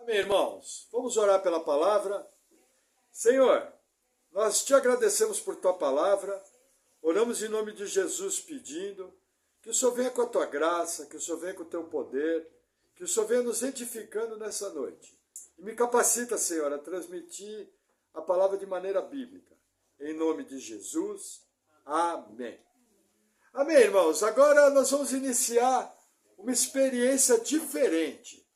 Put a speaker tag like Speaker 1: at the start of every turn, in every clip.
Speaker 1: Amém, irmãos? Vamos orar pela palavra. Senhor, nós te agradecemos por tua palavra. Oramos em nome de Jesus pedindo que o Senhor venha com a tua graça, que o Senhor venha com o teu poder, que o Senhor venha nos edificando nessa noite. E me capacita, Senhor, a transmitir a palavra de maneira bíblica. Em nome de Jesus. Amém. Amém, irmãos. Agora nós vamos iniciar uma experiência diferente.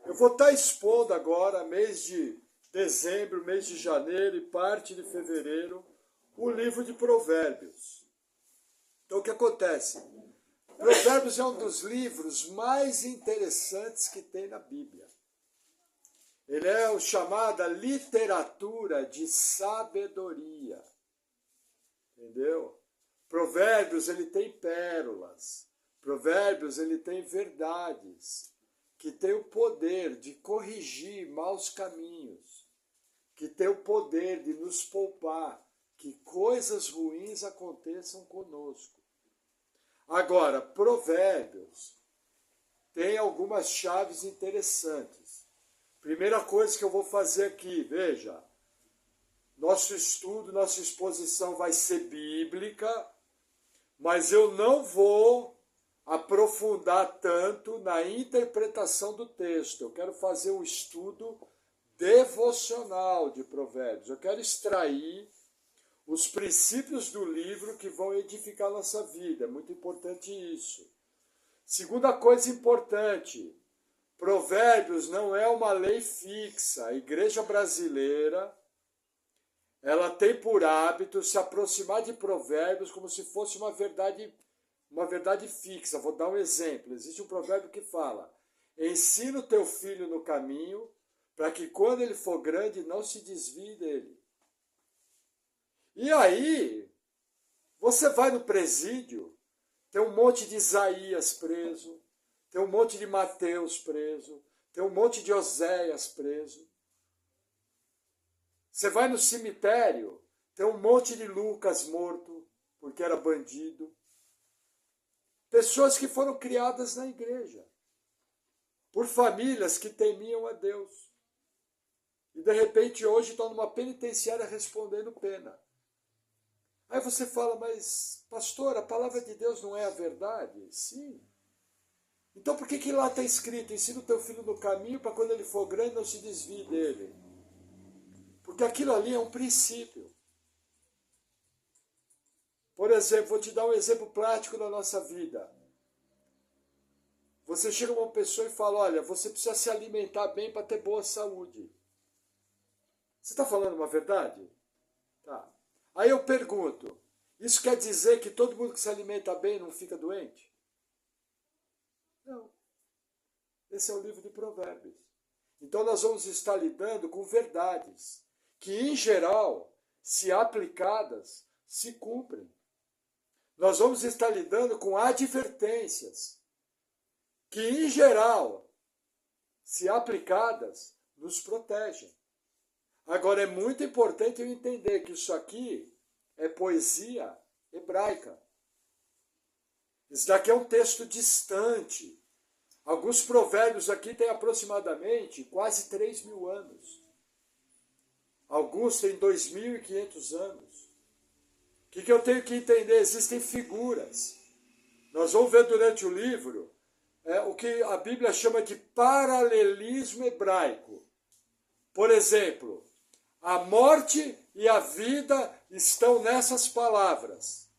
Speaker 1: Eu vou estar expondo agora, mês de dezembro, mês de janeiro e parte de fevereiro, o livro de Provérbios. Então o que acontece? Provérbios é um dos livros mais interessantes que tem na Bíblia. Ele é o chamada literatura de sabedoria. Entendeu? Provérbios, ele tem pérolas. Provérbios, ele tem verdades que tem o poder de corrigir maus caminhos, que tem o poder de nos poupar, que coisas ruins aconteçam conosco. Agora, Provérbios tem algumas chaves interessantes. Primeira coisa que eu vou fazer aqui, veja, nosso estudo, nossa exposição vai ser bíblica, mas eu não vou aprofundar tanto na interpretação do texto. Eu quero fazer um estudo devocional de Provérbios. Eu quero extrair os princípios do livro que vão edificar a nossa vida. É muito importante isso. Segunda coisa importante, Provérbios não é uma lei fixa. A igreja brasileira, ela tem por hábito se aproximar de Provérbios como se fosse uma verdade fixa. Vou dar um exemplo. Existe um provérbio que fala: ensina o teu filho no caminho, para que quando ele for grande não se desvie dele. E aí, você vai no presídio, tem um monte de Isaías preso, tem um monte de Mateus preso, tem um monte de Oséias preso. Você vai no cemitério, tem um monte de Lucas morto, porque era bandido. Pessoas que foram criadas na igreja, por famílias que temiam a Deus. E de repente hoje estão numa penitenciária respondendo pena. Aí você fala, mas pastor, a palavra de Deus não é a verdade? Sim. Então por que lá está escrito, ensina o teu filho no caminho para quando ele for grande não se desvie dele? Porque aquilo ali é um princípio. Por exemplo, vou te dar um exemplo prático da nossa vida. Você chega uma pessoa e fala, olha, você precisa se alimentar bem para ter boa saúde. Você está falando uma verdade? Tá. Aí eu pergunto, isso quer dizer que todo mundo que se alimenta bem não fica doente? Não. Esse é o livro de Provérbios. Então nós vamos estar lidando com verdades que, em geral, se aplicadas, se cumprem. Nós vamos estar lidando com advertências que, em geral, se aplicadas, nos protegem. Agora, é muito importante eu entender que isso aqui é poesia hebraica. Isso daqui é um texto distante. Alguns provérbios aqui têm aproximadamente quase 3.000 anos. Alguns têm 2.500 anos. O que eu tenho que entender? Existem figuras. Nós vamos ver durante o livro o que a Bíblia chama de paralelismo hebraico. Por exemplo, a morte e a vida estão nessas palavras.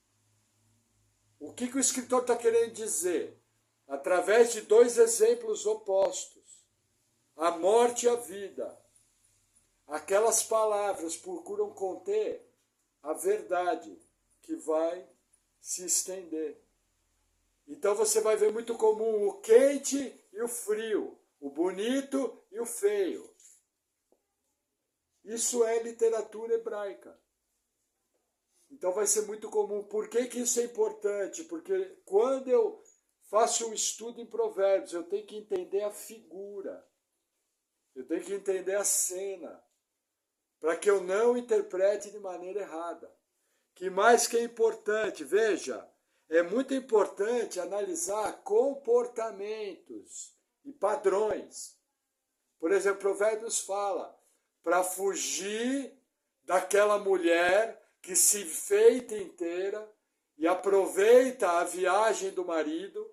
Speaker 1: O que o escritor está querendo dizer? Através de dois exemplos opostos, a morte e a vida. Aquelas palavras procuram conter a verdade que vai se estender. Então você vai ver muito comum o quente e o frio, o bonito e o feio. Isso é literatura hebraica. Então vai ser muito comum. Por que isso é importante? Porque quando eu faço um estudo em Provérbios, eu tenho que entender a figura. Eu tenho que entender a cena, para que eu não interprete de maneira errada. Que mais que é importante, veja, é muito importante analisar comportamentos e padrões. Por exemplo, Provérbios fala, para fugir daquela mulher que se feita inteira e aproveita a viagem do marido,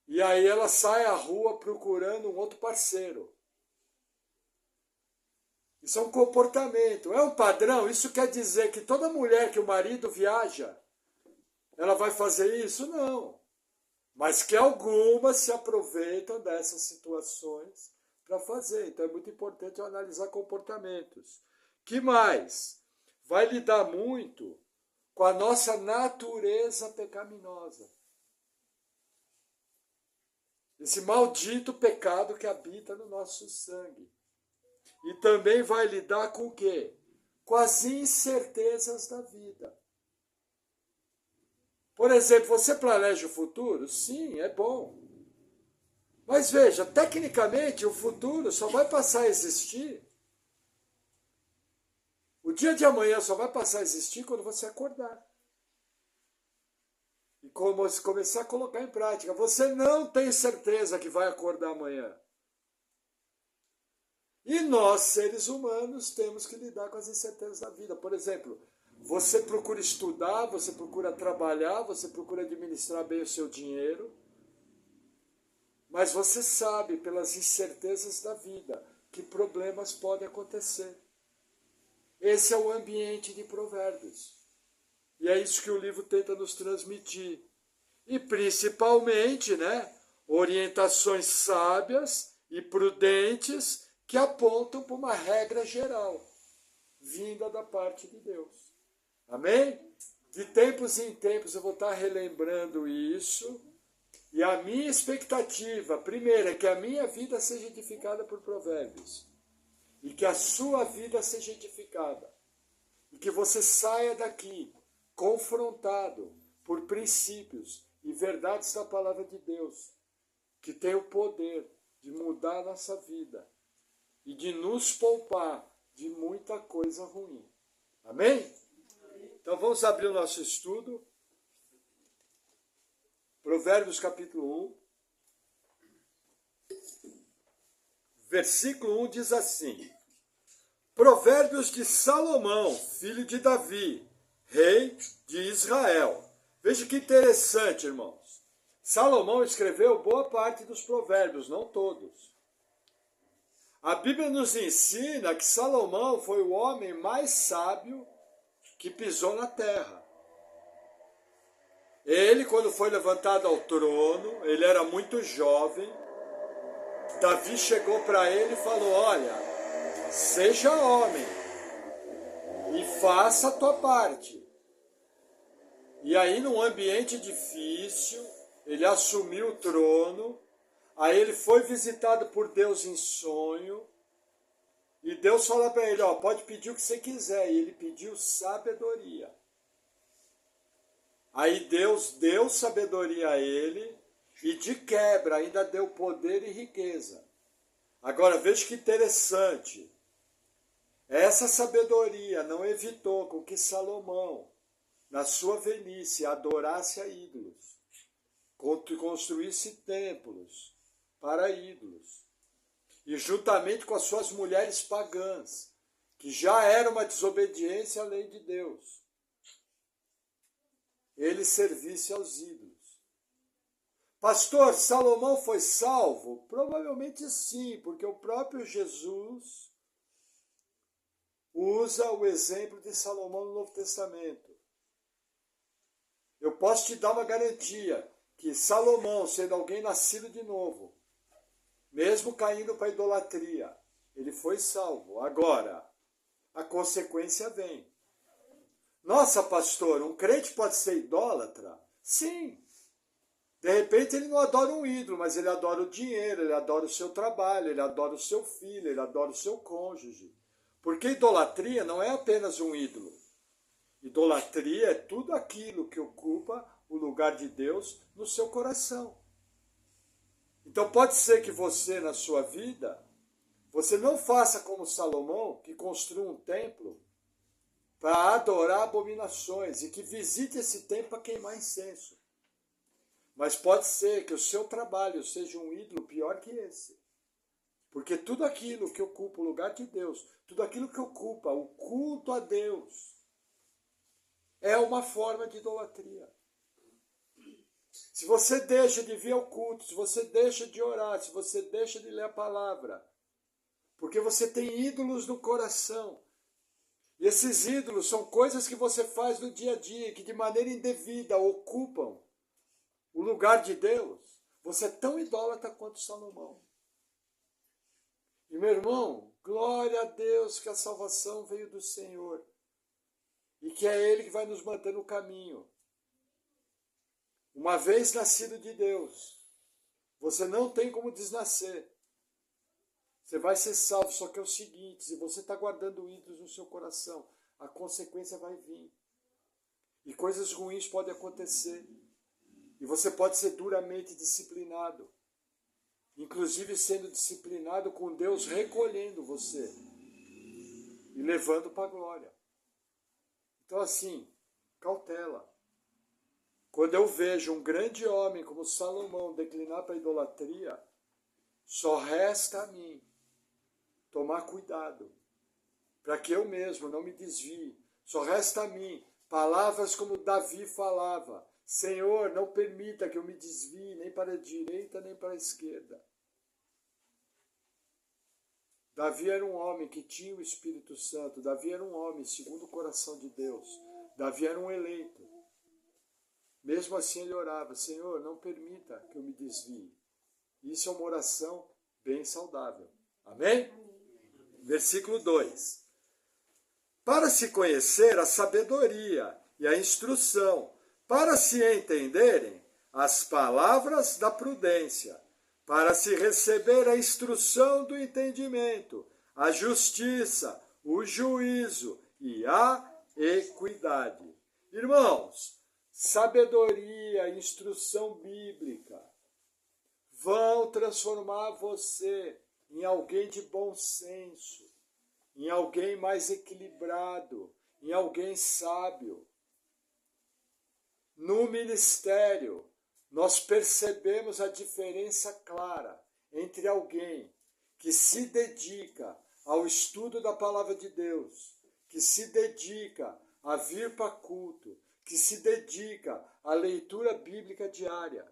Speaker 1: e aí ela sai à rua procurando um outro parceiro. Isso é um comportamento, é um padrão. Isso quer dizer que toda mulher que o marido viaja, ela vai fazer isso? Não. Mas que algumas se aproveitam dessas situações para fazer. Então é muito importante eu analisar comportamentos. Que mais? Vai lidar muito com a nossa natureza pecaminosa. Esse maldito pecado que habita no nosso sangue. E também vai lidar com o quê? Com as incertezas da vida. Por exemplo, você planeja o futuro? Sim, é bom. Mas veja, tecnicamente o futuro só vai passar a existir. O dia de amanhã só vai passar a existir quando você acordar. E começar a colocar em prática. Você não tem certeza que vai acordar amanhã. E nós, seres humanos, temos que lidar com as incertezas da vida. Por exemplo, você procura estudar, você procura trabalhar, você procura administrar bem o seu dinheiro, mas você sabe, pelas incertezas da vida, que problemas podem acontecer. Esse é o ambiente de Provérbios. E é isso que o livro tenta nos transmitir. E principalmente, orientações sábias e prudentes que apontam para uma regra geral, vinda da parte de Deus. Amém? De tempos em tempos eu vou estar relembrando isso. E a minha expectativa, primeiro, é que a minha vida seja edificada por Provérbios. E que a sua vida seja edificada. E que você saia daqui confrontado por princípios e verdades da palavra de Deus, que tem o poder de mudar a nossa vida e de nos poupar de muita coisa ruim. Amém? Então vamos abrir o nosso estudo. Provérbios capítulo 1. Versículo 1 diz assim: Provérbios de Salomão, filho de Davi, rei de Israel. Veja que interessante, irmãos. Salomão escreveu boa parte dos provérbios, não todos. A Bíblia nos ensina que Salomão foi o homem mais sábio que pisou na terra. Ele, quando foi levantado ao trono, ele era muito jovem. Davi chegou para ele e falou: olha, seja homem e faça a tua parte. E aí, num ambiente difícil, ele assumiu o trono. Aí ele foi visitado por Deus em sonho. E Deus falou para ele: pode pedir o que você quiser. E ele pediu sabedoria. Aí Deus deu sabedoria a ele. E de quebra ainda deu poder e riqueza. Agora veja que interessante. Essa sabedoria não evitou com que Salomão, na sua velhice, adorasse a ídolos, construísse templos para ídolos, e juntamente com as suas mulheres pagãs, que já era uma desobediência à lei de Deus, ele servisse aos ídolos. Pastor, Salomão foi salvo? Provavelmente sim, porque o próprio Jesus usa o exemplo de Salomão no Novo Testamento. Eu posso te dar uma garantia que Salomão, sendo alguém nascido de novo, mesmo caindo para a idolatria, ele foi salvo. Agora, a consequência vem. Nossa, pastor, um crente pode ser idólatra? Sim. De repente ele não adora um ídolo, mas ele adora o dinheiro, ele adora o seu trabalho, ele adora o seu filho, ele adora o seu cônjuge. Porque idolatria não é apenas um ídolo. Idolatria é tudo aquilo que ocupa o lugar de Deus no seu coração. Então pode ser que você, na sua vida, você não faça como Salomão, que construa um templo para adorar abominações e que visite esse templo para queimar incenso. Mas pode ser que o seu trabalho seja um ídolo pior que esse. Porque tudo aquilo que ocupa o lugar de Deus, tudo aquilo que ocupa o culto a Deus, é uma forma de idolatria. Se você deixa de vir ao culto, se você deixa de orar, se você deixa de ler a palavra, porque você tem ídolos no coração, e esses ídolos são coisas que você faz no dia a dia, que de maneira indevida ocupam o lugar de Deus, você é tão idólatra quanto Salomão. E meu irmão, glória a Deus que a salvação veio do Senhor, e que é Ele que vai nos manter no caminho. Uma vez nascido de Deus, você não tem como desnascer. Você vai ser salvo, só que é o seguinte, se você está guardando ídolos no seu coração, a consequência vai vir. E coisas ruins podem acontecer. E você pode ser duramente disciplinado. Inclusive sendo disciplinado com Deus recolhendo você e levando para a glória. Então assim, cautela. Quando eu vejo um grande homem como Salomão declinar para a idolatria, só resta a mim tomar cuidado, para que eu mesmo não me desvie. Só resta a mim palavras como Davi falava: Senhor, não permita que eu me desvie nem para a direita nem para a esquerda. Davi era um homem que tinha o Espírito Santo. Davi era um homem segundo o coração de Deus. Davi era um eleito. Mesmo assim ele orava: Senhor, não permita que eu me desvie. Isso é uma oração bem saudável. Amém? Versículo 2. Para se conhecer a sabedoria e a instrução, para se entenderem as palavras da prudência, para se receber a instrução do entendimento, a justiça, o juízo e a equidade. Irmãos, sabedoria, instrução bíblica vão transformar você em alguém de bom senso, em alguém mais equilibrado, em alguém sábio. No ministério, nós percebemos a diferença clara entre alguém que se dedica ao estudo da palavra de Deus, que se dedica a vir para culto, que se dedica à leitura bíblica diária.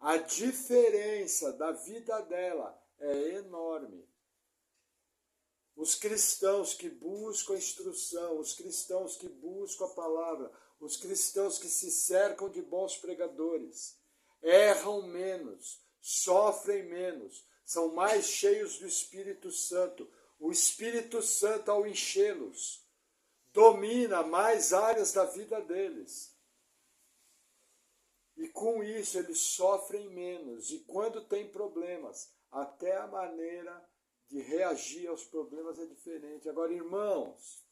Speaker 1: A diferença da vida dela é enorme. Os cristãos que buscam a instrução, os cristãos que buscam a palavra, os cristãos que se cercam de bons pregadores, erram menos, sofrem menos, são mais cheios do Espírito Santo. O Espírito Santo, ao enchê-los, domina mais áreas da vida deles. E com isso eles sofrem menos. E quando tem problemas, até a maneira de reagir aos problemas é diferente. Agora, irmãos,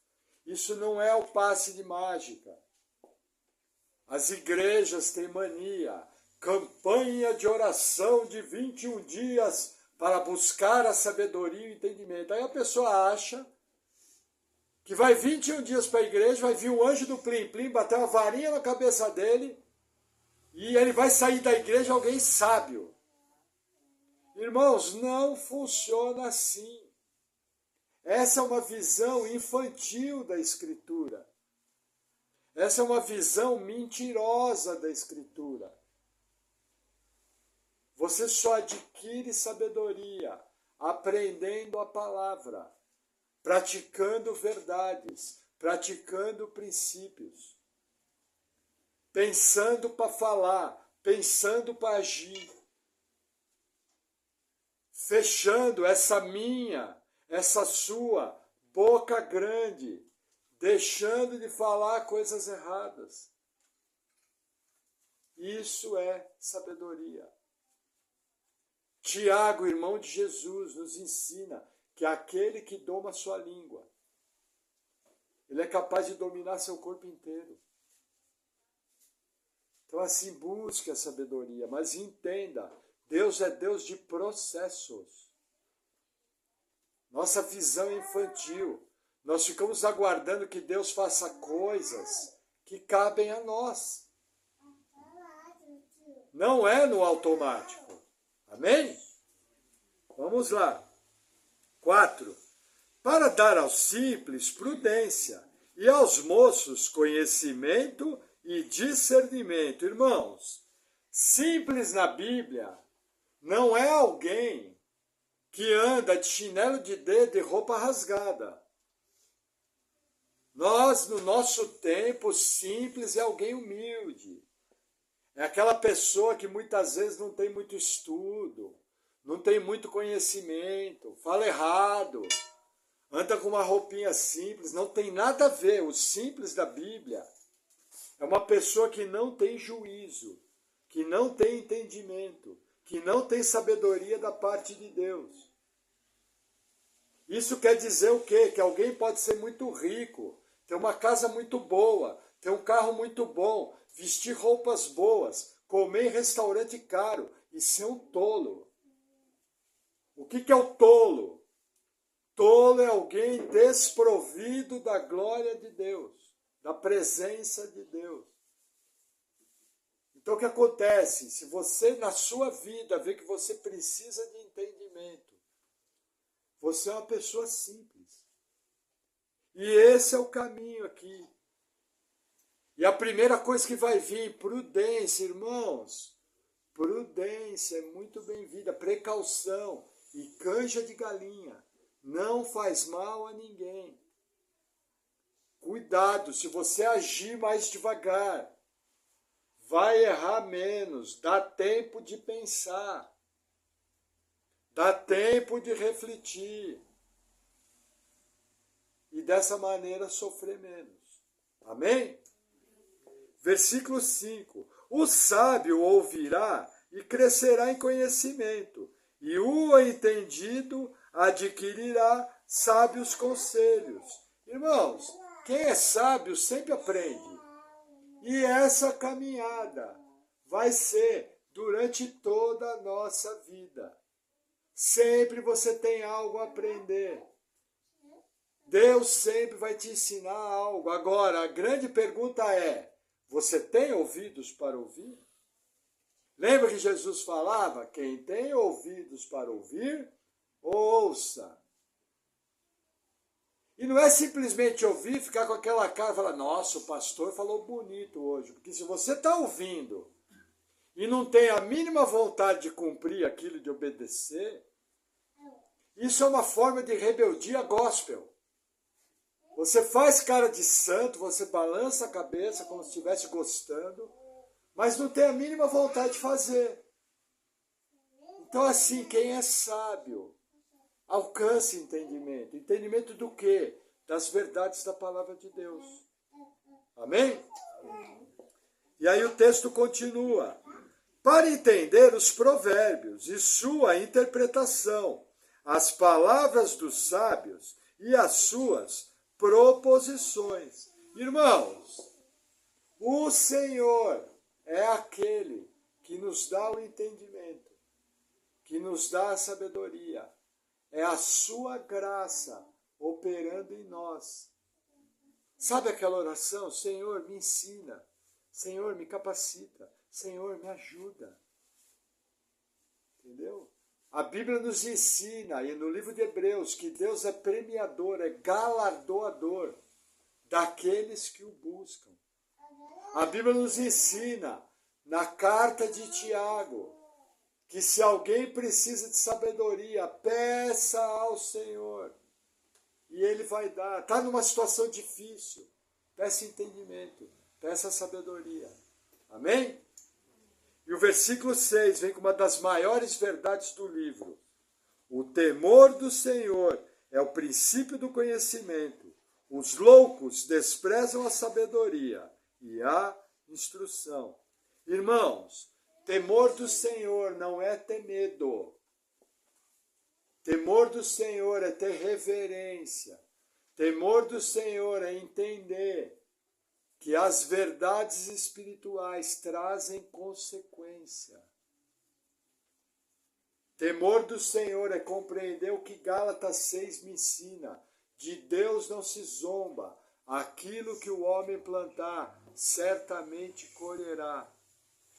Speaker 1: isso não é o passe de mágica. As igrejas têm mania. Campanha de oração de 21 dias para buscar a sabedoria e o entendimento. Aí a pessoa acha que vai 21 dias para a igreja, vai vir um anjo do plim-plim, bater uma varinha na cabeça dele, e ele vai sair da igreja alguém sábio. Irmãos, não funciona assim. Essa é uma visão infantil da Escritura. Essa é uma visão mentirosa da Escritura. Você só adquire sabedoria aprendendo a palavra, praticando verdades, praticando princípios, pensando para falar, pensando para agir, fechando essa minha, essa sua boca grande, deixando de falar coisas erradas. Isso é sabedoria. Tiago, irmão de Jesus, nos ensina que aquele que doma a sua língua, ele é capaz de dominar seu corpo inteiro. Então assim, busque a sabedoria, mas entenda, Deus é Deus de processos. Nossa visão é infantil. Nós ficamos aguardando que Deus faça coisas que cabem a nós. Não é no automático. Amém? Vamos lá. 4. Para dar aos simples prudência e aos moços conhecimento e discernimento. Irmãos, simples na Bíblia não é alguém que anda de chinelo de dedo e roupa rasgada. Nós, no nosso tempo, simples é alguém humilde. É aquela pessoa que muitas vezes não tem muito estudo, não tem muito conhecimento, fala errado, anda com uma roupinha simples, não tem nada a ver. O simples da Bíblia é uma pessoa que não tem juízo, que não tem entendimento, que não tem sabedoria da parte de Deus. Isso quer dizer o quê? Que alguém pode ser muito rico, ter uma casa muito boa, ter um carro muito bom, vestir roupas boas, comer em restaurante caro e ser um tolo. O que é o tolo? Tolo é alguém desprovido da glória de Deus, da presença de Deus. Então o que acontece? Se você na sua vida vê que você precisa de entendimento, você é uma pessoa simples. E esse é o caminho aqui. E a primeira coisa que vai vir, prudência, irmãos. Prudência é muito bem-vinda, precaução e canja de galinha. Não faz mal a ninguém. Cuidado, se você agir mais devagar, vai errar menos, dá tempo de pensar, dá tempo de refletir e dessa maneira sofrer menos. Amém? Versículo 5. O sábio ouvirá e crescerá em conhecimento, e o entendido adquirirá sábios conselhos. Irmãos, quem é sábio sempre aprende. E essa caminhada vai ser durante toda a nossa vida. Sempre você tem algo a aprender. Deus sempre vai te ensinar algo. Agora, a grande pergunta é, você tem ouvidos para ouvir? Lembra que Jesus falava, quem tem ouvidos para ouvir, ouça. E não é simplesmente ouvir, ficar com aquela cara e falar, nossa, o pastor falou bonito hoje. Porque se você está ouvindo e não tem a mínima vontade de cumprir aquilo, de obedecer, isso é uma forma de rebeldia gospel. Você faz cara de santo, você balança a cabeça como se estivesse gostando, mas não tem a mínima vontade de fazer. Então assim, quem é sábio, alcance entendimento. Entendimento do quê? Das verdades da palavra de Deus. Amém? E aí o texto continua. Para entender os provérbios e sua interpretação, as palavras dos sábios e as suas proposições. Irmãos, o Senhor é aquele que nos dá o entendimento, que nos dá a sabedoria. É a sua graça operando em nós. Sabe aquela oração? Senhor, me ensina. Senhor, me capacita. Senhor, me ajuda. Entendeu? A Bíblia nos ensina, e no livro de Hebreus, que Deus é premiador, é galardoador daqueles que o buscam. A Bíblia nos ensina, na carta de Tiago, que se alguém precisa de sabedoria, peça ao Senhor. E Ele vai dar. Está numa situação difícil, peça entendimento, peça sabedoria. Amém? E o versículo 6 vem com uma das maiores verdades do livro. O temor do Senhor é o princípio do conhecimento. Os loucos desprezam a sabedoria e a instrução. Irmãos, temor do Senhor não é ter medo. Temor do Senhor é ter reverência. Temor do Senhor é entender que as verdades espirituais trazem consequência. Temor do Senhor é compreender o que Gálatas 6 me ensina. De Deus não se zomba. Aquilo que o homem plantar, certamente colherá.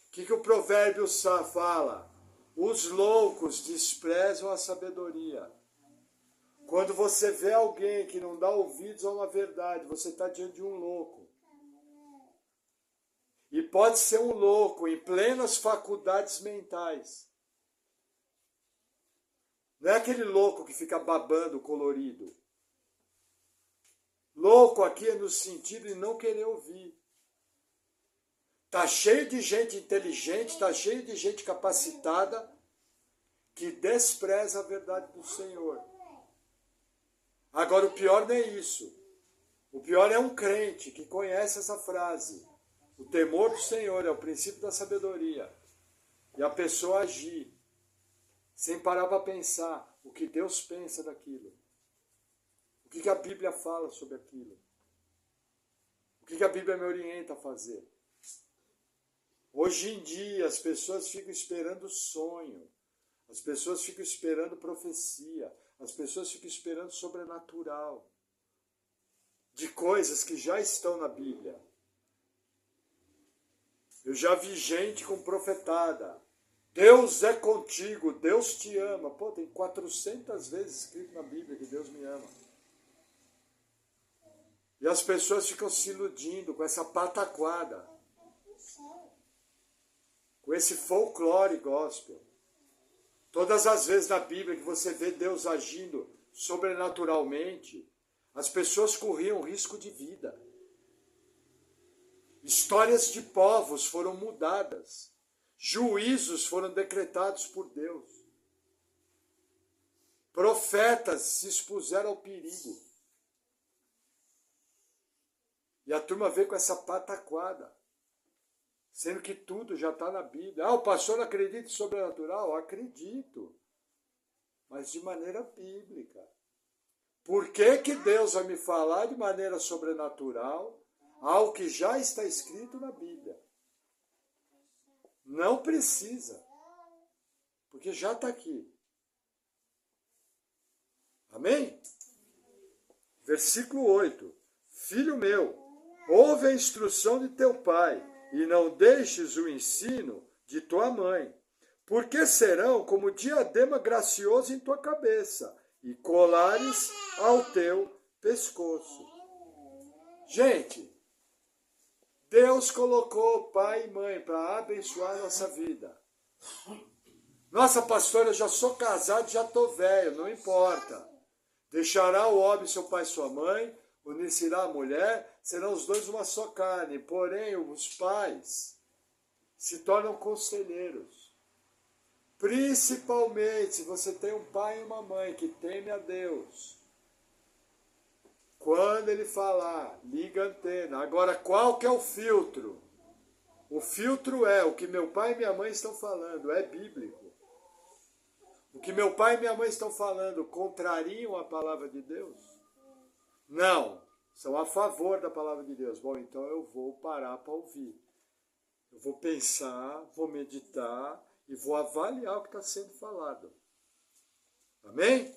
Speaker 1: O que o provérbio fala? Os loucos desprezam a sabedoria. Quando você vê alguém que não dá ouvidos a uma verdade, você está diante de um louco. E pode ser um louco em plenas faculdades mentais. Não é aquele louco que fica babando colorido. Louco aqui é no sentido de não querer ouvir. Está cheio de gente inteligente, está cheio de gente capacitada que despreza a verdade do Senhor. Agora, o pior não é isso. O pior é um crente que conhece essa frase. O temor do Senhor é o princípio da sabedoria. E a pessoa agir sem parar para pensar o que Deus pensa daquilo. O que a Bíblia fala sobre aquilo. O que a Bíblia me orienta a fazer. Hoje em dia, as pessoas ficam esperando sonho. As pessoas ficam esperando profecia. As pessoas ficam esperando sobrenatural. De coisas que já estão na Bíblia. Eu já vi gente com profetada. Deus é contigo, Deus te ama. Pô, tem 400 vezes escrito na Bíblia que Deus me ama. E as pessoas ficam se iludindo com essa pataquada. Com esse folclore gospel. Todas as vezes na Bíblia que você vê Deus agindo sobrenaturalmente, as pessoas corriam risco de vida. Histórias de povos foram mudadas. Juízos foram decretados por Deus. Profetas se expuseram ao perigo. E a turma veio com essa pataquada. Sendo que tudo já está na Bíblia. Ah, o pastor acredita em sobrenatural? Acredito. Mas de maneira bíblica. Por que Deus vai me falar de maneira sobrenatural algo que já está escrito na Bíblia? Não precisa. Porque já está aqui. Amém? Versículo 8. Filho meu, ouve a instrução de teu pai, e não deixes o ensino de tua mãe, porque serão como diadema gracioso em tua cabeça, e colares ao teu pescoço. Gente, Deus colocou pai e mãe para abençoar a nossa vida. Nossa, pastora, eu já sou casado, já estou velho, não importa. Deixará o homem seu pai e sua mãe, unir-se-á a mulher, serão os dois uma só carne. Porém, os pais se tornam conselheiros. Principalmente se você tem um pai e uma mãe que temem a Deus. Quando ele falar, liga a antena. Agora, qual que é o filtro? O filtro é o que meu pai e minha mãe estão falando, é bíblico. O que meu pai e minha mãe estão falando contrariam a palavra de Deus? Não, são a favor da palavra de Deus. Bom, então eu vou parar para ouvir. Eu vou pensar, vou meditar e vou avaliar o que está sendo falado. Amém?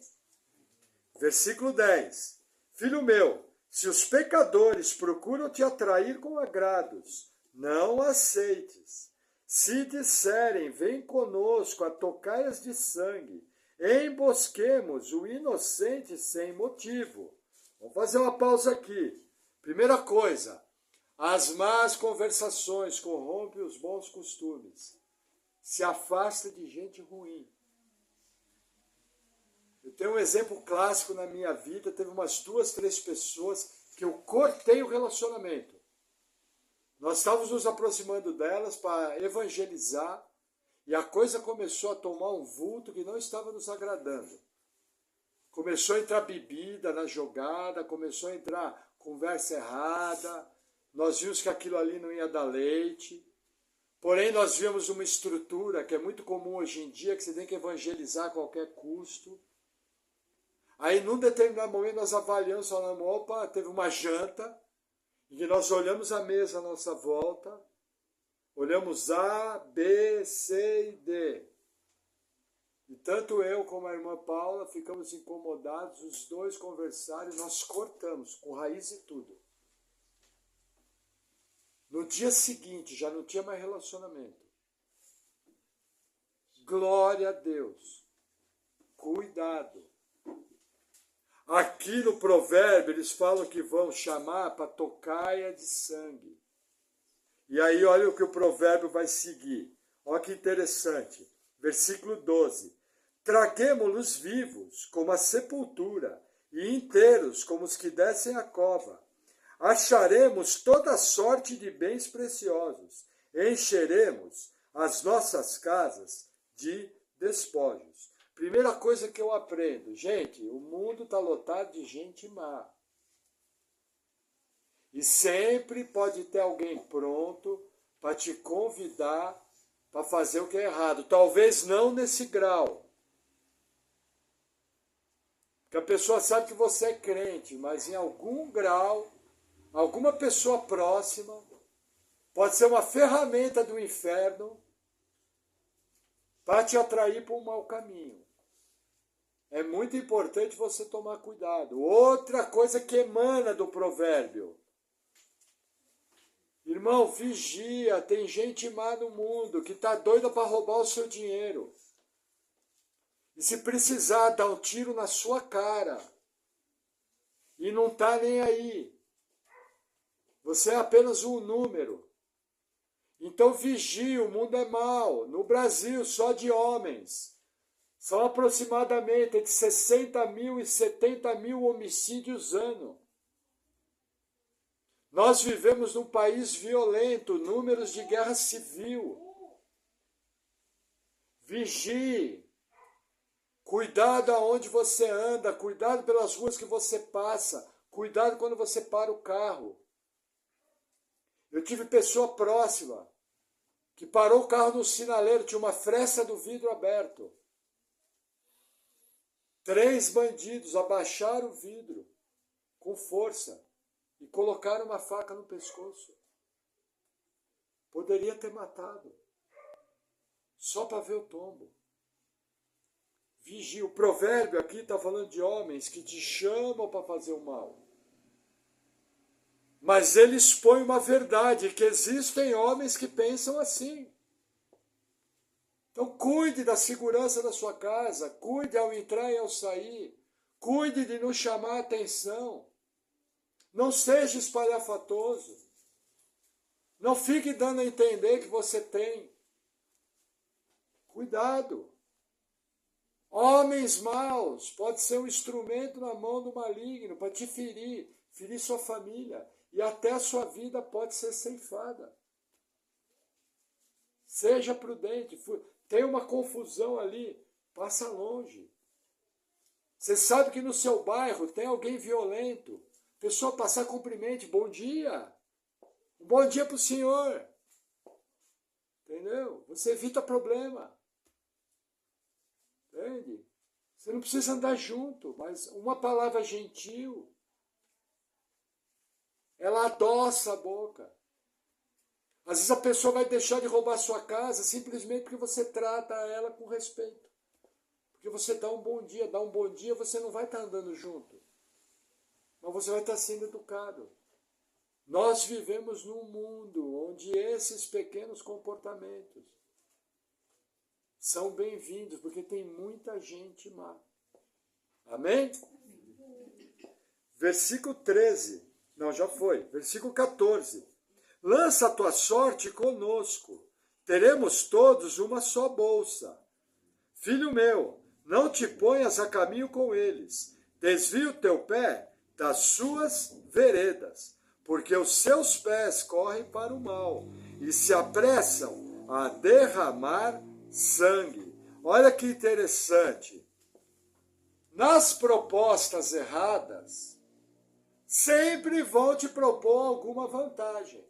Speaker 1: Versículo 10. Filho meu, se os pecadores procuram te atrair com agrados, não aceites. Se disserem, vem conosco a tocaias de sangue, embosquemos o inocente sem motivo. Vamos fazer uma pausa aqui. Primeira coisa, as más conversações corrompem os bons costumes. Se afasta de gente ruim. Eu tenho um exemplo clássico na minha vida, teve umas 2, 3 pessoas que eu cortei o relacionamento. Nós estávamos nos aproximando delas para evangelizar e a coisa começou a tomar um vulto que não estava nos agradando. Começou a entrar bebida na jogada, começou a entrar conversa errada, nós vimos que aquilo ali não ia dar leite. Porém, nós vimos uma estrutura que é muito comum hoje em dia, que você tem que evangelizar a qualquer custo. Aí, num determinado momento, nós avaliamos, falamos, opa, teve uma janta, em que nós olhamos a mesa à nossa volta, olhamos A, B, C e D. E tanto eu como a irmã Paula ficamos incomodados, os dois conversaram e nós cortamos, com raiz e tudo. No dia seguinte, já não tinha mais relacionamento. Glória a Deus. Cuidado. Aqui no provérbio eles falam que vão chamar para tocaia de sangue. E aí olha o que o provérbio vai seguir. Olha que interessante. Versículo 12. Traguemo-los vivos como a sepultura, e inteiros como os que descem a cova. Acharemos toda sorte de bens preciosos, encheremos as nossas casas de despojos. Primeira coisa que eu aprendo, gente, o mundo está lotado de gente má. E sempre pode ter alguém pronto para te convidar para fazer o que é errado. Talvez não nesse grau. Porque a pessoa sabe que você é crente, mas em algum grau, alguma pessoa próxima, pode ser uma ferramenta do inferno para te atrair para um mau caminho. É muito importante você tomar cuidado. Outra coisa que emana do provérbio. Irmão, vigia, tem gente má no mundo que está doida para roubar o seu dinheiro. E se precisar, dar um tiro na sua cara. E não está nem aí. Você é apenas um número. Então vigie, o mundo é mau. No Brasil, só de homens. São aproximadamente entre 60 mil e 70 mil homicídios ano. Nós vivemos num país violento, números de guerra civil. Vigie. Cuidado aonde você anda, cuidado pelas ruas que você passa, cuidado quando você para o carro. Eu tive pessoa próxima que parou o carro no sinaleiro, tinha uma fresta do vidro aberto. 3 bandidos abaixaram o vidro com força e colocaram uma faca no pescoço. Poderia ter matado, só para ver o tombo. Vigia. O provérbio aqui está falando de homens que te chamam para fazer o mal. Mas ele expõe uma verdade, que existem homens que pensam assim. Então cuide da segurança da sua casa, cuide ao entrar e ao sair, cuide de não chamar atenção. Não seja espalhafatoso. Não fique dando a entender que você tem. Cuidado. Homens maus, pode ser um instrumento na mão do maligno para te ferir, ferir sua família, e até a sua vida pode ser ceifada. Seja prudente, tem uma confusão ali, passa longe. Você sabe que no seu bairro tem alguém violento, pessoa passar cumprimente, bom dia, um bom dia para o senhor, entendeu? Você evita problema. Entende? Você não precisa andar junto, mas uma palavra gentil, ela adoça a boca. Às vezes a pessoa vai deixar de roubar a sua casa simplesmente porque você trata ela com respeito. Porque você dá um bom dia, você não vai estar andando junto. Mas você vai estar sendo educado. Nós vivemos num mundo onde esses pequenos comportamentos são bem-vindos, porque tem muita gente má. Amém? Versículo 13. Não, já foi. Versículo 14. Lança a tua sorte conosco. Teremos todos uma só bolsa. Filho meu, não te ponhas a caminho com eles. Desvia o teu pé das suas veredas, porque os seus pés correm para o mal e se apressam a derramar sangue. Olha que interessante. Nas propostas erradas, sempre vão te propor alguma vantagem.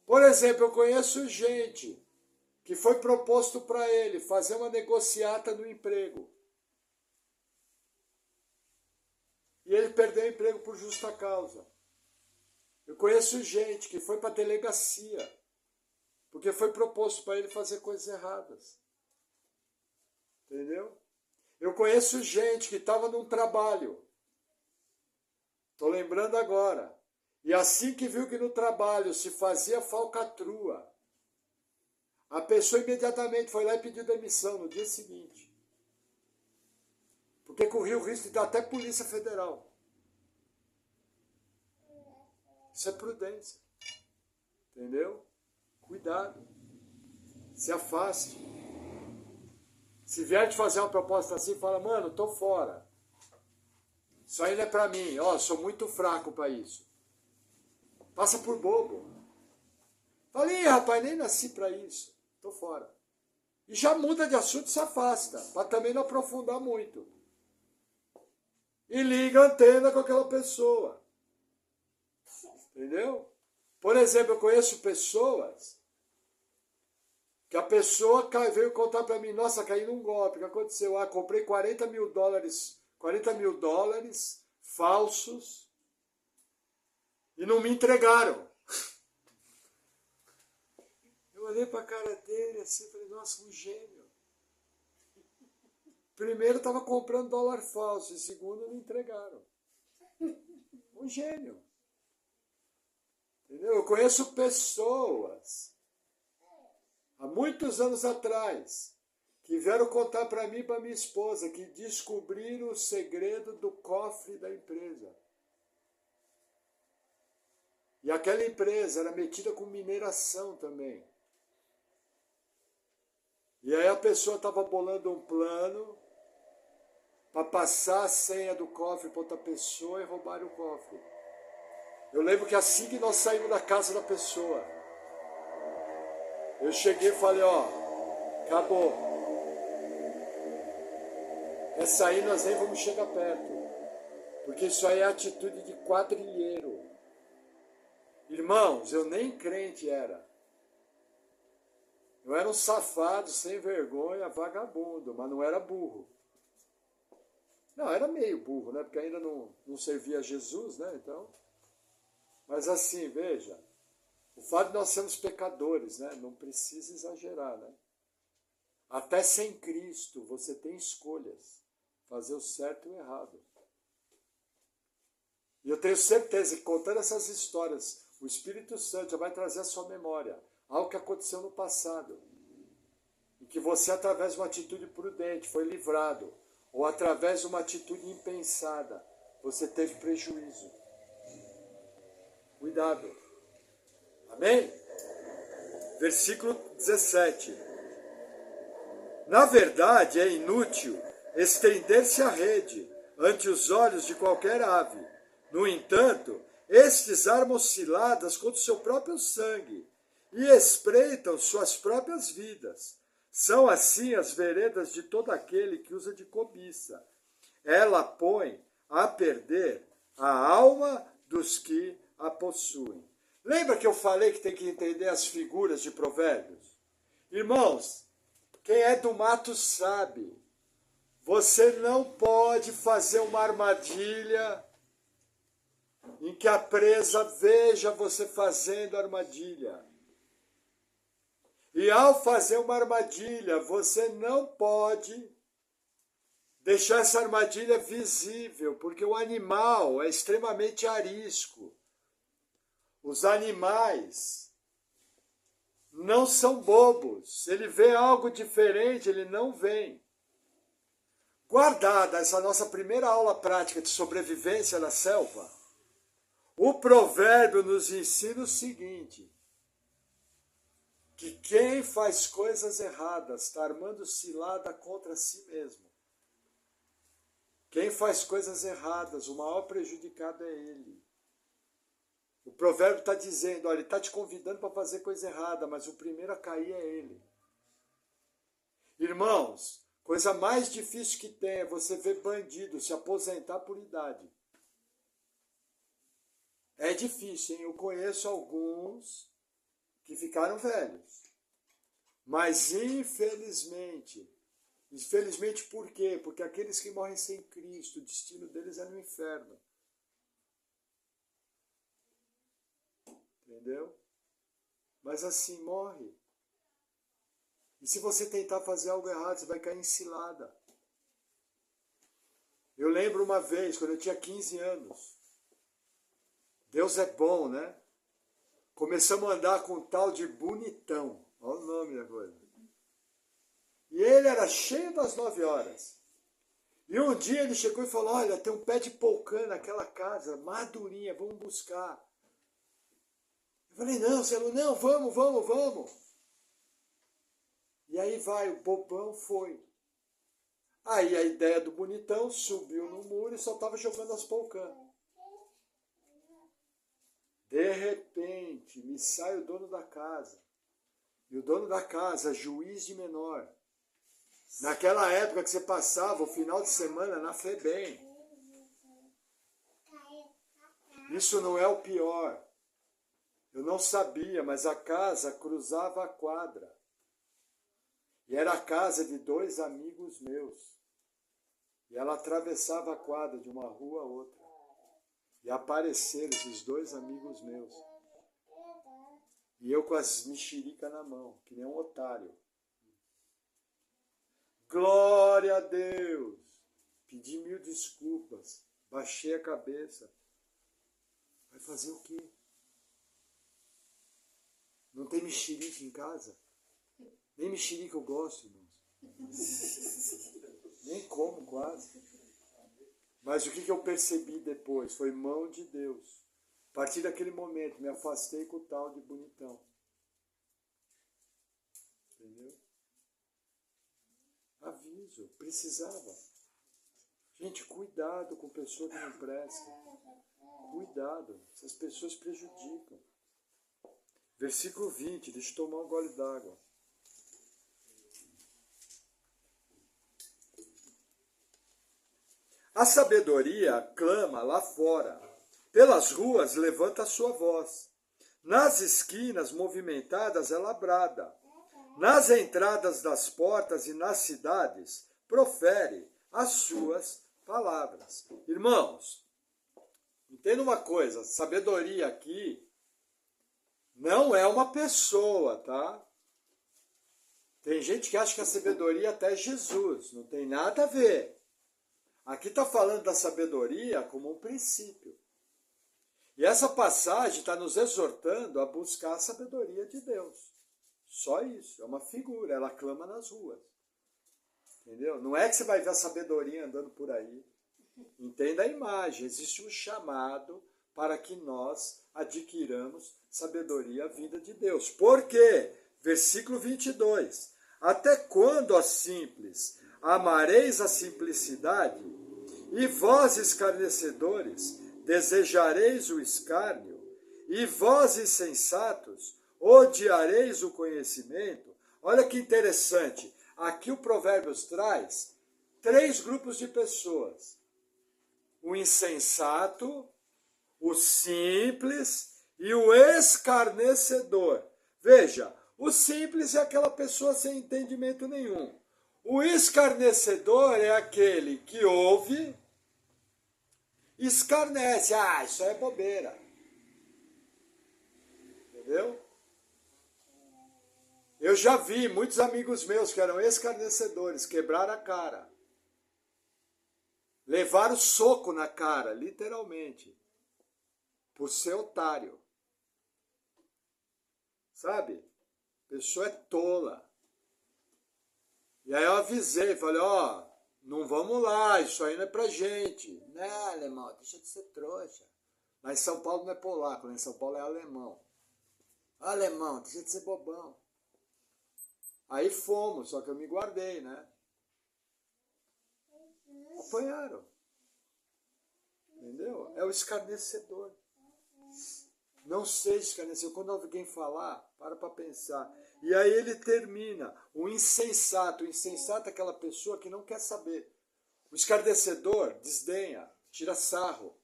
Speaker 1: Por exemplo, eu conheço gente que foi proposto para ele fazer uma negociata no emprego. E ele perdeu o emprego por justa causa. Eu conheço gente que foi para a delegacia porque foi proposto para ele fazer coisas erradas. Entendeu? Eu conheço gente que estava num trabalho. Estou lembrando agora. E assim que viu que no trabalho se fazia falcatrua, A pessoa imediatamente foi lá e pediu demissão no dia seguinte. Porque corria o risco de dar até Polícia Federal. Isso é prudência. Entendeu? Cuidado. Se afaste. Se vier te fazer uma proposta assim, fala, mano, tô fora. Isso aí não é pra mim. Ó, sou muito fraco pra isso. Passa por bobo. Fala, ih, rapaz, nem nasci pra isso. Tô fora. E já muda de assunto e se afasta. Pra também não aprofundar muito. E liga a antena com aquela pessoa. Entendeu? Por exemplo, eu conheço pessoas que a pessoa veio contar para mim, nossa, caí num golpe, o que aconteceu? Ah, comprei 40 mil dólares falsos e não me entregaram. Eu olhei para a cara dele assim, falei, nossa, um gênio. Primeiro estava comprando dólar falso, e segundo não entregaram. Um gênio. Entendeu? Eu conheço pessoas, há muitos anos atrás, que vieram contar para mim e para minha esposa que descobriram o segredo do cofre da empresa. E aquela empresa era metida com mineração também. E aí a pessoa estava bolando um plano para passar a senha do cofre para outra pessoa e roubar o cofre. Eu lembro que assim que nós saímos da casa da pessoa, eu cheguei e falei, ó, acabou. Essa aí nós nem vamos chegar perto. Porque isso aí é atitude de quadrilheiro. Irmãos, eu nem crente era. Eu era um safado, sem vergonha, vagabundo, mas não era burro. Não, era meio burro, né? Porque ainda não servia a Jesus, né? Então... Mas assim, veja, o fato de nós sermos pecadores, né? Não precisa exagerar, né? Até sem Cristo você tem escolhas, fazer o certo e o errado. E eu tenho certeza que contando essas histórias, o Espírito Santo já vai trazer à sua memória algo que aconteceu no passado. E que você, através de uma atitude prudente, foi livrado. Ou através de uma atitude impensada, você teve prejuízo. Cuidado. Amém? Versículo 17. Na verdade, é inútil estender-se a rede ante os olhos de qualquer ave. No entanto, estes armam ciladas contra o seu próprio sangue e espreitam suas próprias vidas. São assim as veredas de todo aquele que usa de cobiça. Ela põe a perder a alma dos que a possuem. Lembra que eu falei que tem que entender as figuras de Provérbios? Irmãos, quem é do mato sabe. Você não pode fazer uma armadilha em que a presa veja você fazendo armadilha. E ao fazer uma armadilha, você não pode deixar essa armadilha visível, porque o animal é extremamente arisco. Os animais não são bobos. Se ele vê algo diferente, ele não vem. Guardada essa nossa primeira aula prática de sobrevivência na selva, o provérbio nos ensina o seguinte, que quem faz coisas erradas está armando cilada contra si mesmo. Quem faz coisas erradas, o maior prejudicado é ele. O provérbio está dizendo, olha, ele está te convidando para fazer coisa errada, mas o primeiro a cair é ele. Irmãos, coisa mais difícil que tem é você ver bandido se aposentar por idade. É difícil, hein? Eu conheço alguns que ficaram velhos. Mas infelizmente por quê? Porque aqueles que morrem sem Cristo, o destino deles é no inferno. Entendeu? Mas assim, morre. E se você tentar fazer algo errado, você vai cair em cilada. Eu lembro uma vez, quando eu tinha 15 anos, Deus é bom, né? Começamos a andar com um tal de bonitão. Olha o nome da coisa. E ele era cheio das 9 horas. E um dia ele chegou e falou, olha, tem um pé de polcã naquela casa, madurinha, vamos buscar. Eu falei, não, Celo, não, vamos. E aí vai, o bobão foi. Aí a ideia do bonitão subiu no muro e só estava jogando as polcã. De repente, me sai o dono da casa. E o dono da casa, juiz de menor. Naquela época que você passava o final de semana na FEBEM. Isso não é o pior. Eu não sabia, mas a casa cruzava a quadra. E era a casa de 2 amigos meus. E ela atravessava a quadra de uma rua a outra. E apareceram esses 2 amigos meus. E eu com as mexericas na mão, que nem um otário. Glória a Deus! Pedi 1000 desculpas. Baixei a cabeça. Vai fazer o quê? Não tem mexerica em casa? Nem mexerica eu gosto, irmãos. Nem como quase. Mas o que eu percebi depois? Foi mão de Deus. A partir daquele momento, me afastei com o tal de bonitão. Entendeu? Aviso, precisava. Gente, cuidado com pessoa que não presta. Cuidado, essas pessoas prejudicam. Versículo 20, deixa eu tomar um gole d'água. A sabedoria clama lá fora. Pelas ruas levanta a sua voz. Nas esquinas movimentadas ela brada. Nas entradas das portas e nas cidades profere as suas palavras. Irmãos, entenda uma coisa, sabedoria aqui não é uma pessoa, tá? Tem gente que acha que a sabedoria até é Jesus, não tem nada a ver. Aqui está falando da sabedoria como um princípio. E essa passagem está nos exortando a buscar a sabedoria de Deus. Só isso, é uma figura, ela clama nas ruas. Entendeu? Não é que você vai ver a sabedoria andando por aí. Entenda a imagem, existe um chamado para que nós adquiramos sabedoria vinda de Deus. Por quê? Versículo 22. Até quando, ó simples, amareis a simplicidade, e vós, escarnecedores, desejareis o escárnio, e vós, insensatos, odiareis o conhecimento. Olha que interessante, aqui o Provérbios traz 3 grupos de pessoas. O insensato, o simples e o escarnecedor. Veja, o simples é aquela pessoa sem entendimento nenhum. O escarnecedor é aquele que ouve, escarnece. Ah, isso é bobeira. Entendeu? Eu já vi muitos amigos meus que eram escarnecedores, quebrar a cara. Levaram soco na cara, literalmente. Por ser otário. Sabe? A pessoa é tola. E aí eu avisei, falei, ó, não vamos lá, isso aí não é pra gente. Não, alemão, deixa de ser trouxa. Lá em São Paulo não é polaco, lá em São Paulo é alemão. Alemão, deixa de ser bobão. Aí fomos, só que eu me guardei, né? Apanharam. Entendeu? É o escarnecedor. Não seja escarnecedor. Quando alguém falar, para pensar. E aí ele termina. O insensato. O insensato é aquela pessoa que não quer saber. O escarnecedor desdenha, tira sarro.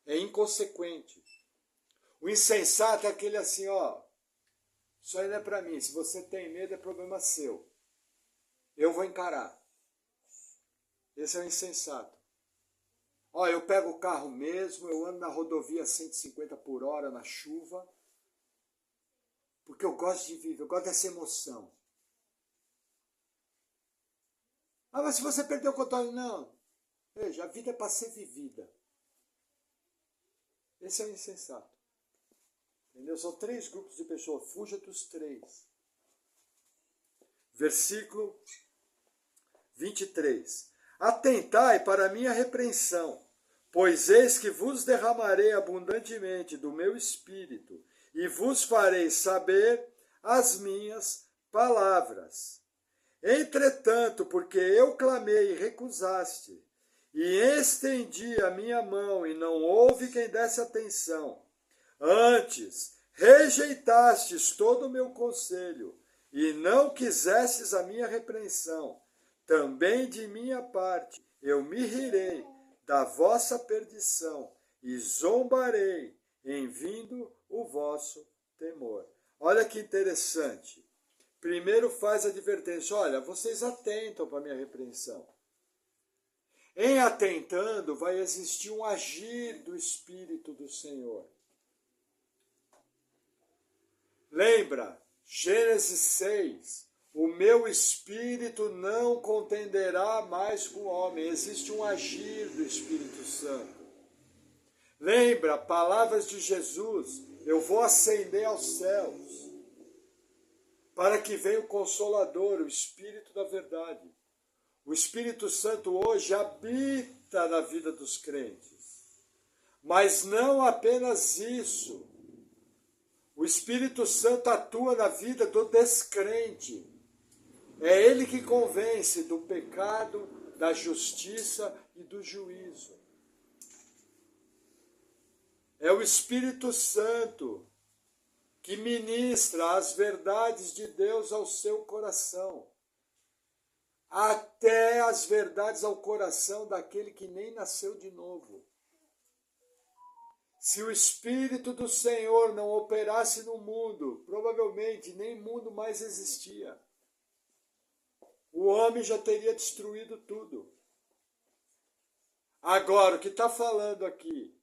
Speaker 1: É inconsequente. O insensato é aquele assim, ó. Isso aí não é pra mim. Se você tem medo, é problema seu. Eu vou encarar. Esse é o insensato. Ó, eu pego o carro mesmo, eu ando na rodovia 150 por hora na chuva, porque eu gosto de viver, eu gosto dessa emoção. Ah, mas se você perdeu o controle, não. Veja, a vida é para ser vivida. Esse é o insensato. Entendeu? São 3 grupos de pessoas, fuja dos 3. versículo 23. Atentai para a minha repreensão, pois eis que vos derramarei abundantemente do meu espírito, e vos farei saber as minhas palavras. Entretanto, porque eu clamei e recusaste, e estendi a minha mão, e não houve quem desse atenção, antes rejeitastes todo o meu conselho, e não quisestes a minha repreensão, também de minha parte eu me rirei da vossa perdição, e zombarei em vindo o vosso temor. Olha que interessante. Primeiro faz a advertência, olha, vocês atentam para a minha repreensão. Em atentando vai existir um agir do Espírito do Senhor. Lembra, Gênesis 6, o meu Espírito não contenderá mais com o homem. Existe um agir do Espírito Santo. Lembra, palavras de Jesus, eu vou ascender aos céus, para que venha o Consolador, o Espírito da verdade. O Espírito Santo hoje habita na vida dos crentes. Mas não apenas isso. O Espírito Santo atua na vida do descrente. É ele que convence do pecado, da justiça e do juízo. É o Espírito Santo que ministra as verdades de Deus ao seu coração. Até as verdades ao coração daquele que nem nasceu de novo. Se o Espírito do Senhor não operasse no mundo, provavelmente nem mundo mais existia. O homem já teria destruído tudo. Agora, o que está falando aqui?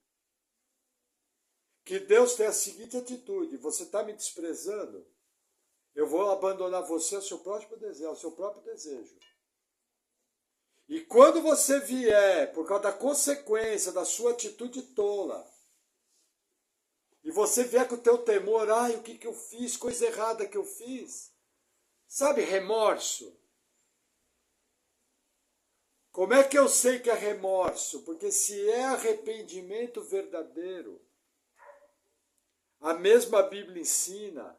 Speaker 1: Que Deus tem a seguinte atitude: você está me desprezando? Eu vou abandonar você ao seu próprio desejo. E quando você vier, por causa da consequência da sua atitude tola, e você vier com o teu temor, o que eu fiz, coisa errada que eu fiz, sabe, remorso. Como é que eu sei que é remorso? Porque se é arrependimento verdadeiro, a mesma Bíblia ensina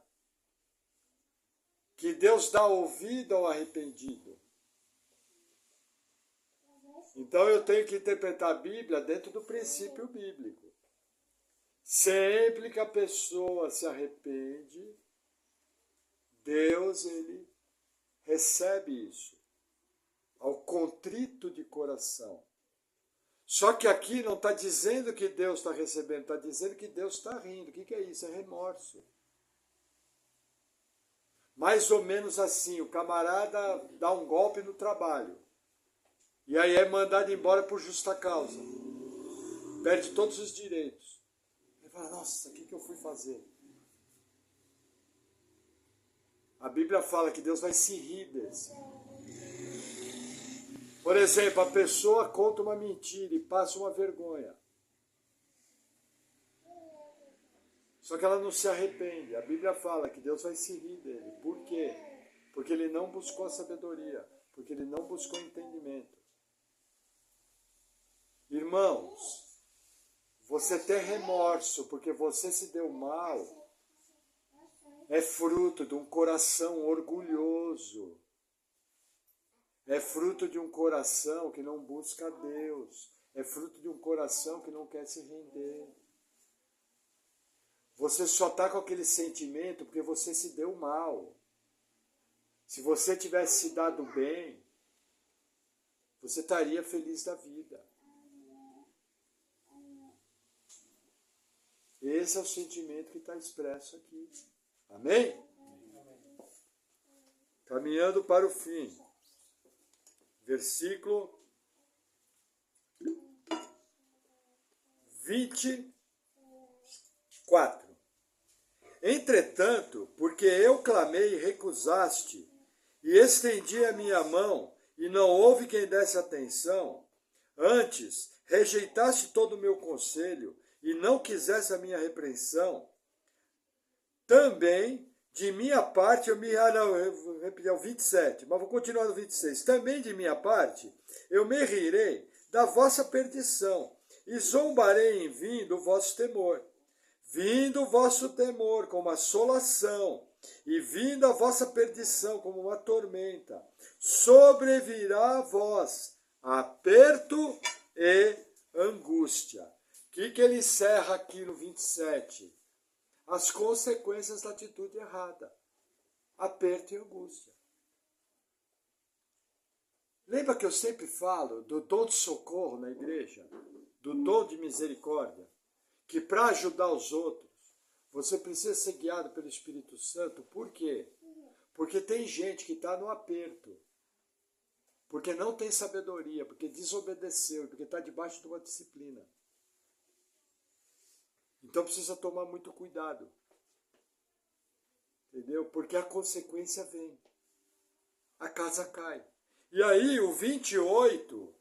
Speaker 1: que Deus dá ouvido ao arrependido. Então eu tenho que interpretar a Bíblia dentro do princípio bíblico. Sempre que a pessoa se arrepende, Deus, ele recebe isso, ao contrito de coração. Só que aqui não está dizendo que Deus está recebendo, está dizendo que Deus está rindo. O que é isso? É remorso. Mais ou menos assim, o camarada dá um golpe no trabalho. E aí é mandado embora por justa causa. Perde todos os direitos. Ele fala, nossa, o que eu fui fazer? A Bíblia fala que Deus vai se rir desse. Por exemplo, a pessoa conta uma mentira e passa uma vergonha. Só que ela não se arrepende. A Bíblia fala que Deus vai se rir dele. Por quê? Porque ele não buscou a sabedoria. Porque ele não buscou entendimento. Irmãos, você ter remorso porque você se deu mal é fruto de um coração orgulhoso. É fruto de um coração que não busca a Deus. É fruto de um coração que não quer se render. Você só está com aquele sentimento porque você se deu mal. Se você tivesse se dado bem, você estaria feliz da vida. Esse é o sentimento que está expresso aqui. Amém? Caminhando para o fim. Versículo 24. Entretanto, porque eu clamei e recusaste, e estendi a minha mão, e não houve quem desse atenção, antes rejeitaste todo o meu conselho, e não quisesse a minha repreensão, também de minha parte, eu vou repetir, é o 27, mas vou continuar no 26. Também de minha parte, eu me rirei da vossa perdição, e zombarei em vindo o vosso temor. Vindo o vosso temor como assolação, e vindo a vossa perdição como uma tormenta, sobrevirá a vós aperto e angústia. O que ele encerra aqui no 27? As consequências da atitude errada. Aperto e angústia. Lembra que eu sempre falo do dom de socorro na igreja? Do dom de misericórdia? Que para ajudar os outros, você precisa ser guiado pelo Espírito Santo. Por quê? Porque tem gente que está no aperto. Porque não tem sabedoria, porque desobedeceu, porque está debaixo de uma disciplina. Então precisa tomar muito cuidado. Entendeu? Porque a consequência vem. A casa cai. E aí, o 28,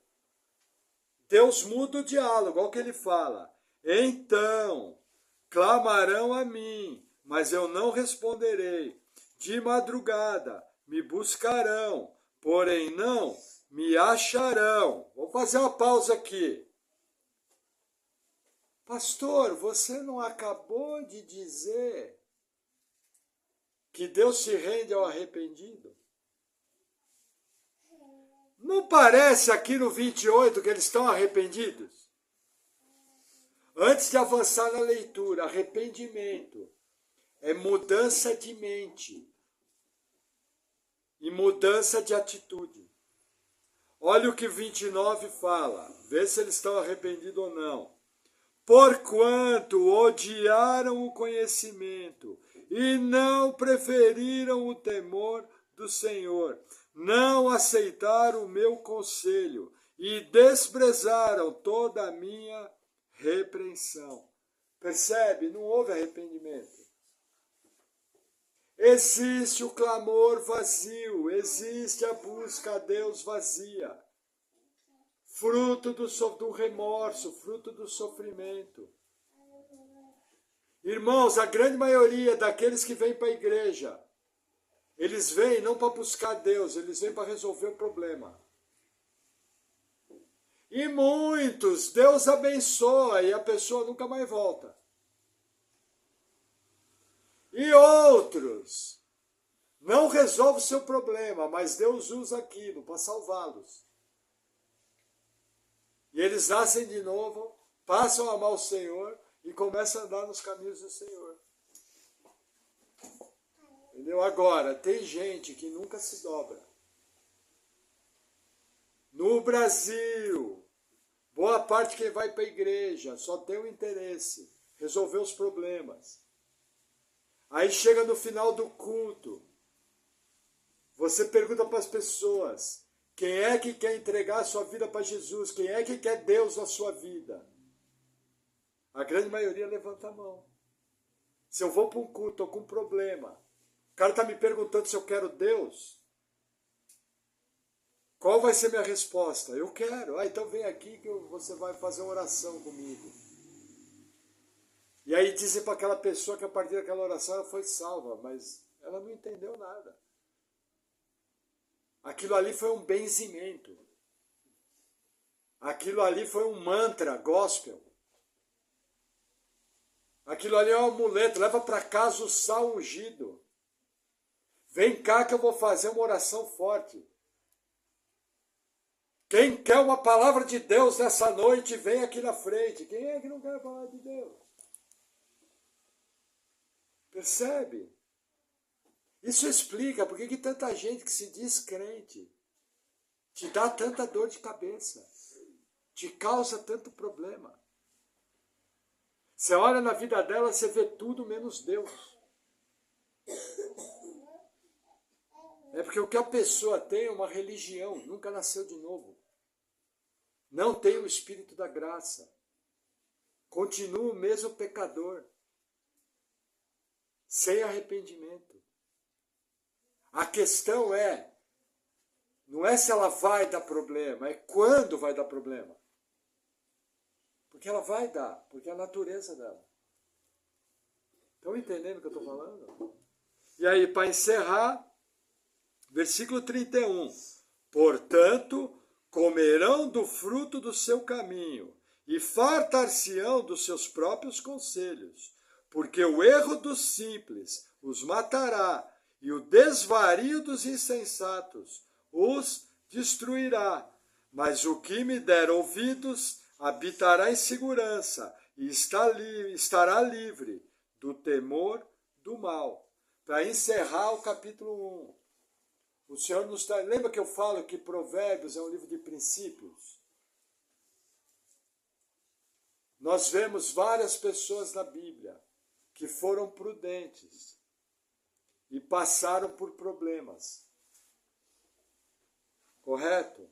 Speaker 1: Deus muda o diálogo, olha o que ele fala. Então, clamarão a mim, mas eu não responderei. De madrugada me buscarão, porém não me acharão. Vou fazer uma pausa aqui. Pastor, você não acabou de dizer que Deus se rende ao arrependido? Não parece aqui no 28 que eles estão arrependidos? Antes de avançar na leitura, arrependimento é mudança de mente e mudança de atitude. Olha o que 29 fala, vê se eles estão arrependidos ou não. Porquanto odiaram o conhecimento e não preferiram o temor do Senhor, não aceitaram o meu conselho e desprezaram toda a minha repreensão. Percebe? Não houve arrependimento. Existe o clamor vazio, existe a busca a Deus vazia. Fruto do remorso, fruto do sofrimento. Irmãos, a grande maioria daqueles que vêm para a igreja, eles vêm não para buscar Deus, eles vêm para resolver o problema. E muitos, Deus abençoa e a pessoa nunca mais volta. E outros, não resolve o seu problema, mas Deus usa aquilo para salvá-los. E eles nascem de novo, passam a amar o Senhor e começam a andar nos caminhos do Senhor. Entendeu? Agora, tem gente que nunca se dobra. No Brasil, boa parte que vai para a igreja só tem o interesse, resolver os problemas. Aí chega no final do culto, você pergunta para as pessoas, quem é que quer entregar a sua vida para Jesus? Quem é que quer Deus na sua vida? A grande maioria levanta a mão. Se eu vou para um culto, estou com um problema. O cara está me perguntando se eu quero Deus. Qual vai ser minha resposta? Eu quero. Então vem aqui que você vai fazer uma oração comigo. E aí dizem para aquela pessoa que a partir daquela oração ela foi salva, mas ela não entendeu nada. Aquilo ali foi um benzimento. Aquilo ali foi um mantra gospel. Aquilo ali é um amuleto. Leva para casa o sal ungido. Vem cá que eu vou fazer uma oração forte. Quem quer uma palavra de Deus nessa noite, vem aqui na frente. Quem é que não quer a palavra de Deus? Percebe? Isso explica por que tanta gente que se diz crente te dá tanta dor de cabeça, te causa tanto problema. Você olha na vida dela, você vê tudo menos Deus. É porque o que a pessoa tem é uma religião, nunca nasceu de novo. Não tem o Espírito da graça. Continua o mesmo pecador, sem arrependimento. A questão não é se ela vai dar problema, é quando vai dar problema. Porque ela vai dar, porque é a natureza dela. Estão entendendo o que eu estou falando? E aí, para encerrar, versículo 31. Portanto, comerão do fruto do seu caminho e fartar-se-ão dos seus próprios conselhos, porque o erro dos simples os matará e o desvario dos insensatos os destruirá. Mas o que me der ouvidos habitará em segurança e estará livre do temor do mal. Para encerrar o capítulo 1, o Senhor nos dá... Lembra que eu falo que Provérbios é um livro de princípios? Nós vemos várias pessoas na Bíblia que foram prudentes e passaram por problemas. Correto?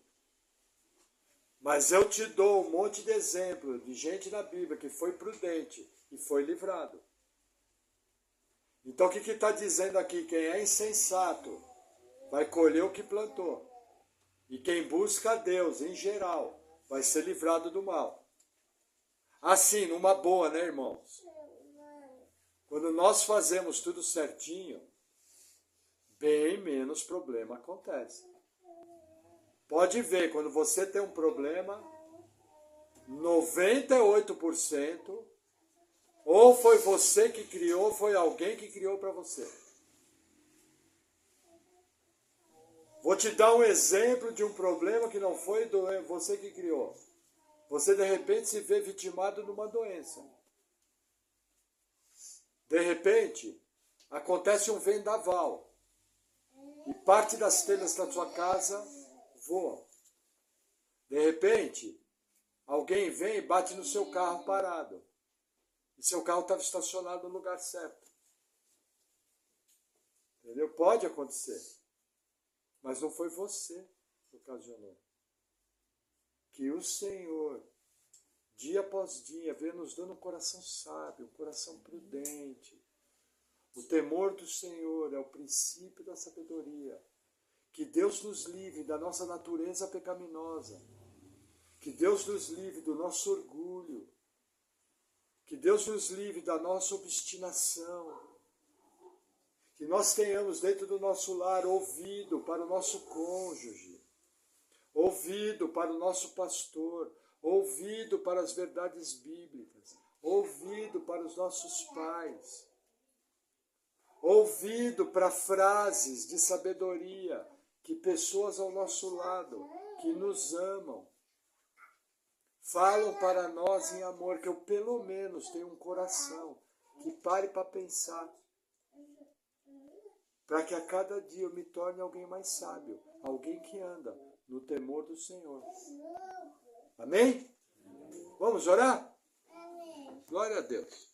Speaker 1: Mas eu te dou um monte de exemplos de gente na Bíblia que foi prudente e foi livrado. Então o que está dizendo aqui? Quem é insensato vai colher o que plantou. E quem busca a Deus, em geral, vai ser livrado do mal. Assim, numa boa, né, irmãos? Quando nós fazemos tudo certinho, bem menos problema acontece. Pode ver, quando você tem um problema, 98% ou foi você que criou, ou foi alguém que criou para você. Vou te dar um exemplo de um problema que não foi você que criou. Você, de repente, se vê vitimado numa doença. De repente, acontece um vendaval. E parte das telhas da sua casa voam. De repente, alguém vem e bate no seu carro parado. E seu carro estava estacionado no lugar certo. Entendeu? Pode acontecer. Mas não foi você que ocasionou. Que o Senhor, dia após dia, venha nos dando um coração sábio, um coração prudente. O temor do Senhor é o princípio da sabedoria. Que Deus nos livre da nossa natureza pecaminosa. Que Deus nos livre do nosso orgulho. Que Deus nos livre da nossa obstinação. Que nós tenhamos dentro do nosso lar ouvido para o nosso cônjuge, ouvido para o nosso pastor, ouvido para as verdades bíblicas, ouvido para os nossos pais, ouvido para frases de sabedoria que pessoas ao nosso lado, que nos amam, falam para nós em amor, que eu pelo menos tenho um coração que pare para pensar, para que a cada dia eu me torne alguém mais sábio, alguém que anda no temor do Senhor. Amém? Vamos orar? Glória a Deus.